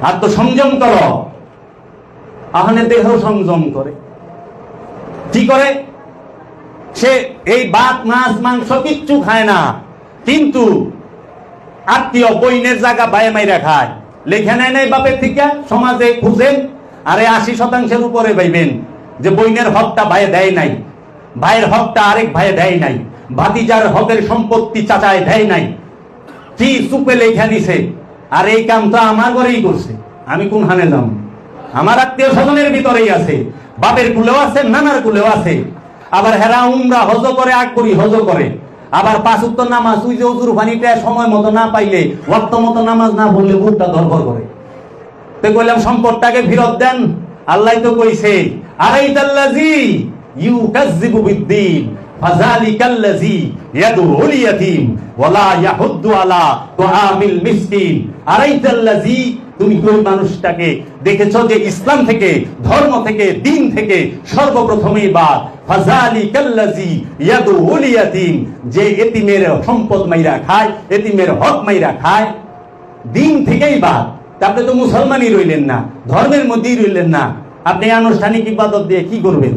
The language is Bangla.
আত্মসংযম করো। আহনে দেহ সংযম করে, কি করে? সে এই ভাত মাছ মাংস কিচ্ছু খায় না, কিন্তু আত্মীয় বইনের জায়গা ভাই মাইরা খায়। লেখা নেয় নাই বাপের থেকে, সমাজে খুঁজেন, আরে 80% উপরে পাইবেন যে বইনের হকটা ভাইয়ে দেয় নাই, ভাইয়ের হকটা আরেক ভাইয়ে দেয় নাই, ভাতিজার হকের সম্পত্তি চাচায় দেয় নাই, কি চুপে লেখা নিছে। আর এই কাম তো আমার ঘরেই করছে, আমি কোন হানে যাম? আমার আত্মীয় স্বজনের ভিতরেই আছে, বাপের কুলেও আছে, নানার কুলেও আছে। আবার হেরা উমরা হজ করে, আগ করি হজ করে, আবার 5 ওয়াক্ত নামাজ, ওই যে উজুর পানিটা সময় মতো না পাইলে, ওয়াক্ত মতো নামাজ না পড়লে মুখটা ধরফর করে। তো কইলাম সম্পদটাকে ফেরত দেন। আল্লাহ তো কইছে, আরাইতাল্লাযী ইউকাযযিবু বিদ্দীন ফাযালিকাল্লাযী ইয়াদউল ইয়াতীম ওয়ালা ইয়াহুদ্দু আলা তুআমিল মিসকিন। আরাইতাল্লাযী, তুমি কোন মানুষটাকে দেখেছো যে ইসলাম থেকে, ধর্ম থেকে, দিন থেকে সর্বপ্রথমেই বাদ, ফাযালিকাল্লাযী ইয়াদউল ইয়াতীম, যে এতিমের সম্পদ মাইরা খায়, এতিমের হক মাইরা খায়, দিন থেকেই বাদ। আপনি তো মুসলমানই রইলেন না, ধর্মের মধ্যেই রইলেন না, আপনি আনুষ্ঠানিক ইবাদত দিয়ে কি করবেন?